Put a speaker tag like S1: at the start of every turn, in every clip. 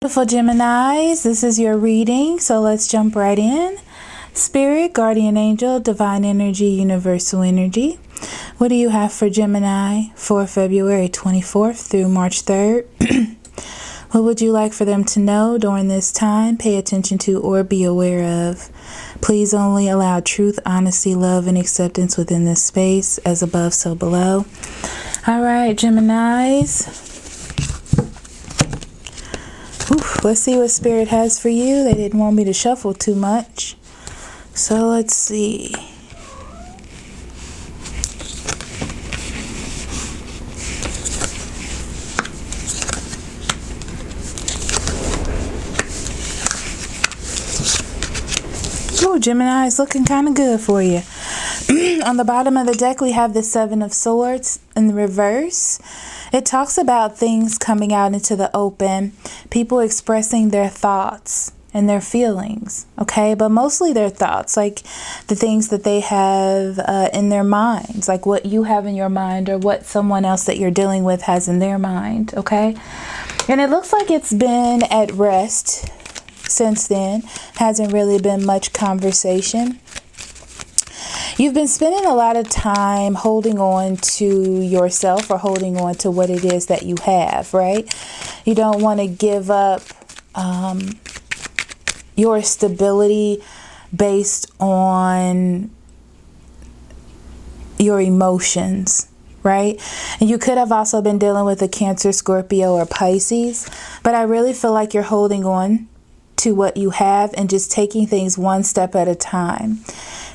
S1: Beautiful Geminis, this is your reading, so let's jump right in. Spirit, guardian angel, divine energy, universal energy. What do you have for Gemini for February 24th through March 3rd? What would you like for them to know during this time, pay attention to, or be aware of? Please only allow truth, honesty, love, and acceptance within this space, as above, so below. All right, Geminis. Let's see what Spirit has for you. They didn't want me to shuffle too much. So let's see. Oh, Gemini is looking kind of good for you. On the bottom of the deck, we have the Seven of Swords in the reverse. It talks about things coming out into the open, people expressing their thoughts and their feelings, okay? But mostly their thoughts, like the things that they have in their minds, like what you have in your mind or what someone else that you're dealing with has in their mind, okay? And it looks like it's been at rest since then. Hasn't really been much conversation. You've been spending a lot of time holding on to yourself or holding on to what it is that you have, right? You don't want to give up your stability based on your emotions, right? And you could have also been dealing with a Cancer, Scorpio, or Pisces, but I really feel like you're holding on to what you have and just taking things one step at a time.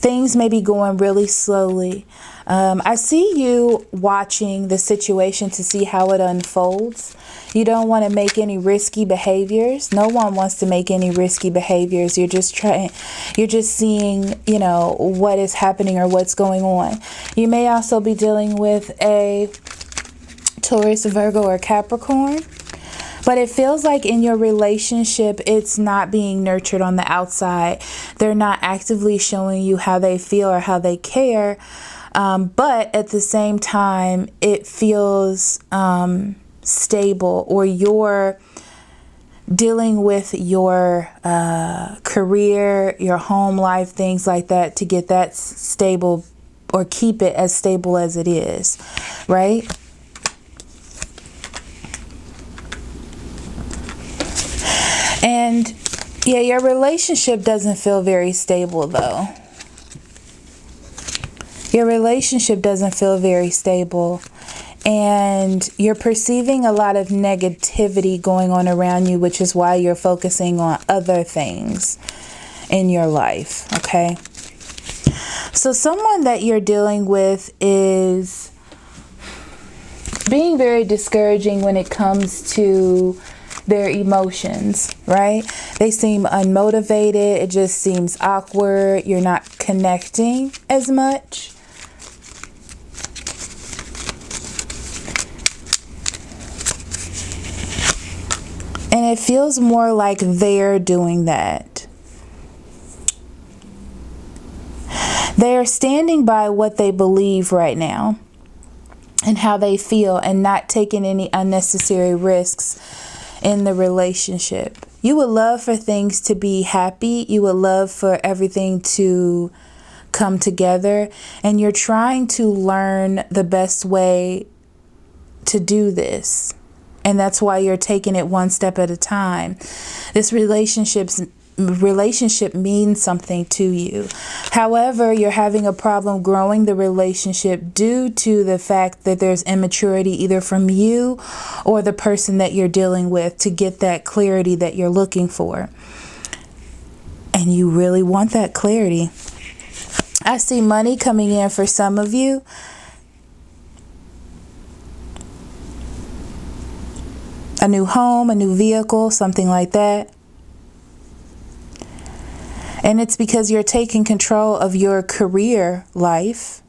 S1: Things may be going really slowly. I see you watching the situation to see how it unfolds. You don't want to make any risky behaviors. No one wants to make any risky behaviors. You're just seeing, what is happening or what's going on. You may also be dealing with a Taurus, Virgo, or Capricorn. But it feels like in your relationship, it's not being nurtured on the outside. They're not actively showing you how they feel or how they care. But at the same time, it feels stable, or you're dealing with your career, your home life, things like that, to get that stable or keep it as stable as it is, right? And yeah, your relationship doesn't feel very stable though. Your relationship doesn't feel very stable, and you're perceiving a lot of negativity going on around you, which is why you're focusing on other things in your life, okay? So someone that you're dealing with is being very discouraging when it comes to their emotions, right? They seem unmotivated. It just seems awkward. You're not connecting as much. And it feels more like they're doing that. They are standing by what they believe right now and how they feel, and not taking any unnecessary risks in the relationship. You would love for things to be happy. You would love for everything to come together, and you're trying to learn the best way to do this. And that's why you're taking it one step at a time. This relationship means something to you. However, you're having a problem growing the relationship due to the fact that there's immaturity either from you or the person that you're dealing with to get that clarity that you're looking for. And you really want that clarity. I see money coming in for some of you. A new home, a new vehicle, something like that. And it's because you're taking control of your career life.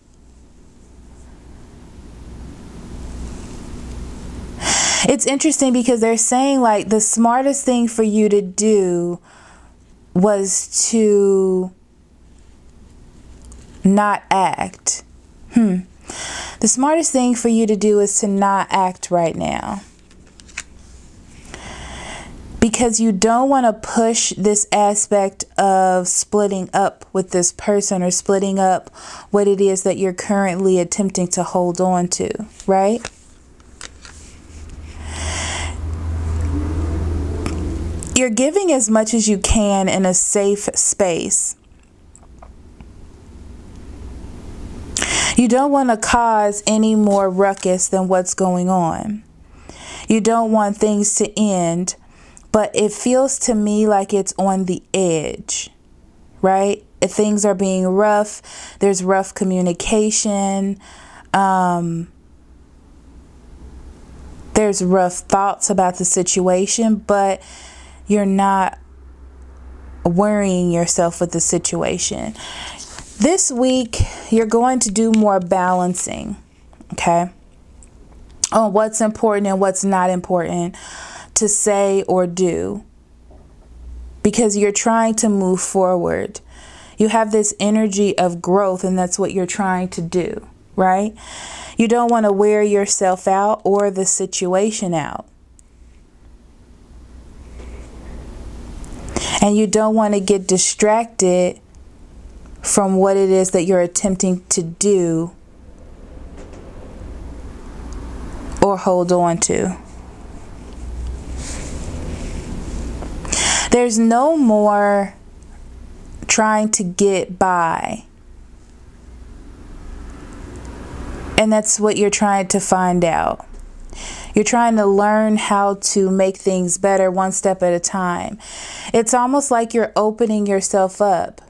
S1: It's interesting because they're saying like the smartest thing for you to do was to not act. The smartest thing for you to do is to not act right now. because you don't want to push this aspect of splitting up with this person or splitting up what it is that you're currently attempting to hold on to, right? You're giving as much as you can in a safe space. You don't want to cause any more ruckus than what's going on. You don't want things to end, but it feels to me like it's on the edge, right? If things are being rough, there's rough communication, there's rough thoughts about the situation, but you're not worrying yourself with the situation. This week, you're going to do more balancing, okay, on what's important and what's not important to say or do, because you're trying to move forward. You have this energy of growth, and that's what you're trying to do, right? You don't want to wear yourself out or the situation out. And you don't want to get distracted from what it is that you're attempting to do or hold on to. There's no more trying to get by. And that's what you're trying to find out. You're trying to learn how to make things better one step at a time. It's almost like you're opening yourself up.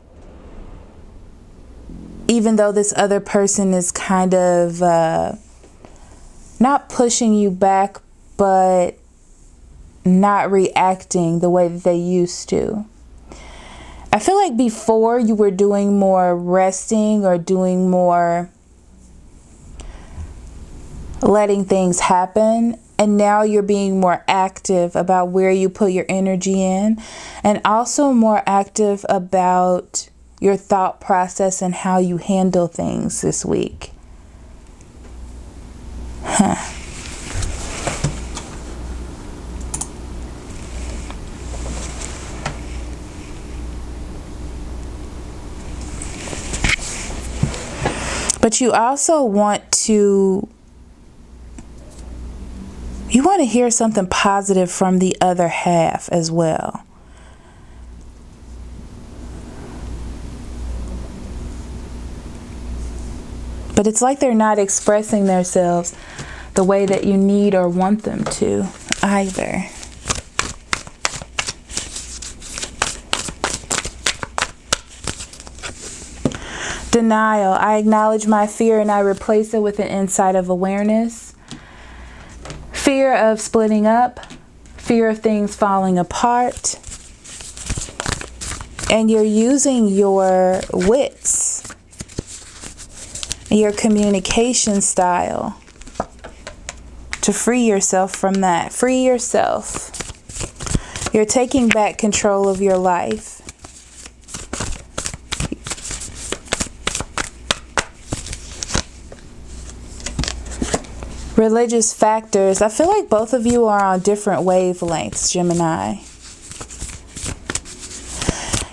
S1: Even though this other person is kind of not pushing you back, but not reacting the way that they used to. I feel like before you were doing more resting or doing more letting things happen, and now you're being more active about where you put your energy in, and also more active about your thought process and how you handle things this week. But you also want to hear something positive from the other half as well. But it's like they're not expressing themselves the way that you need or want them to either. Denial. I acknowledge my fear and I replace it with an insight of awareness. Fear of splitting up. Fear of things falling apart. And you're using your wits, your communication style to free yourself from that. Free yourself. You're taking back control of your life. Religious factors. I feel like both of you are on different wavelengths, Gemini.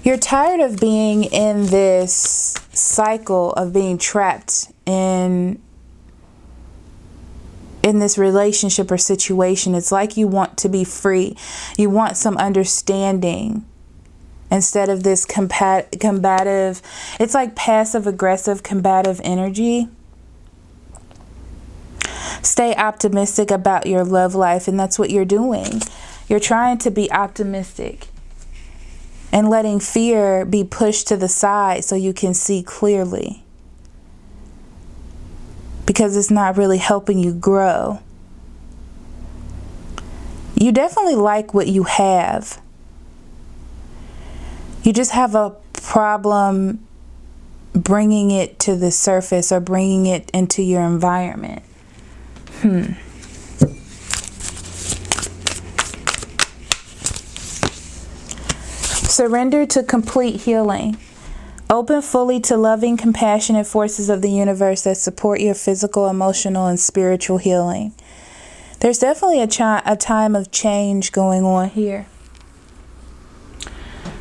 S1: You're tired of being in this cycle of being trapped in this relationship or situation. It's like you want to be free. You want some understanding instead of this combative, it's like passive aggressive combative energy. Stay optimistic about your love life, and that's what you're doing. You're trying to be optimistic and letting fear be pushed to the side so you can see clearly, because it's not really helping you grow. You definitely like what you have. You just have a problem bringing it to the surface or bringing it into your environment. Surrender to complete healing. Open fully to loving, compassionate forces of the universe that support your physical, emotional, and spiritual healing. There's definitely a time of change going on here.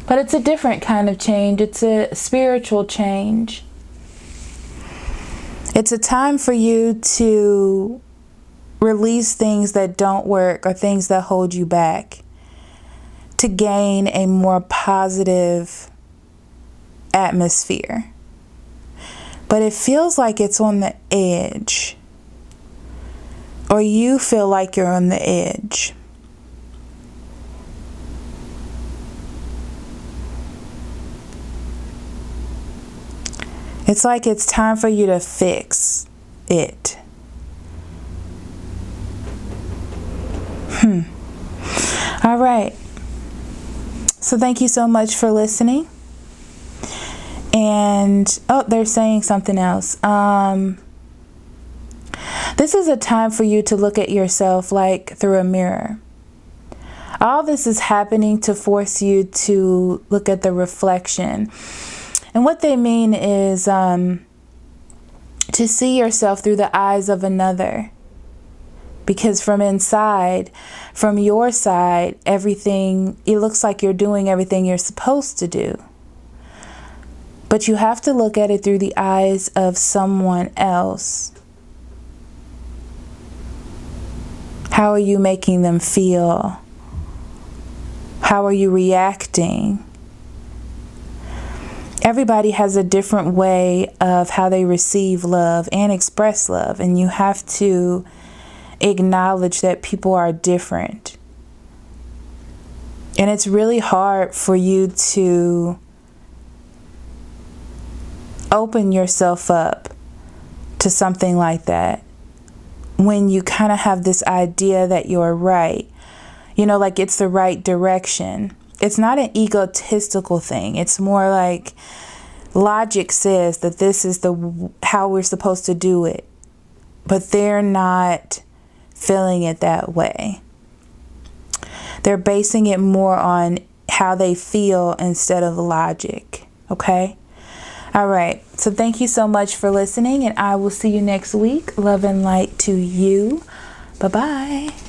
S1: But it's a different kind of change. It's a spiritual change. It's a time for you to release things that don't work or things that hold you back, to gain a more positive atmosphere. But it feels like it's on the edge, or you feel like you're on the edge. It's like it's time for you to fix it. All right. So thank you so much for listening. And, oh, they're saying something else. This is a time for you to look at yourself like through a mirror. All this is happening to force you to look at the reflection. And what they mean is to see yourself through the eyes of another. Because from inside, from your side, everything, it looks like you're doing everything you're supposed to do. But you have to look at it through the eyes of someone else. How are you making them feel? How are you reacting? Everybody has a different way of how they receive love and express love, and you have to acknowledge that people are different. And it's really hard for you to open yourself up to something like that when you kind of have this idea that you're right, like it's the right direction. It's not an egotistical thing. It's more like logic says that this is how we're supposed to do it, but they're not feeling it that way. They're basing it more on how they feel instead of logic. Okay? All right. So thank you so much for listening, and I will see you next week. Love and light to you. Bye-bye.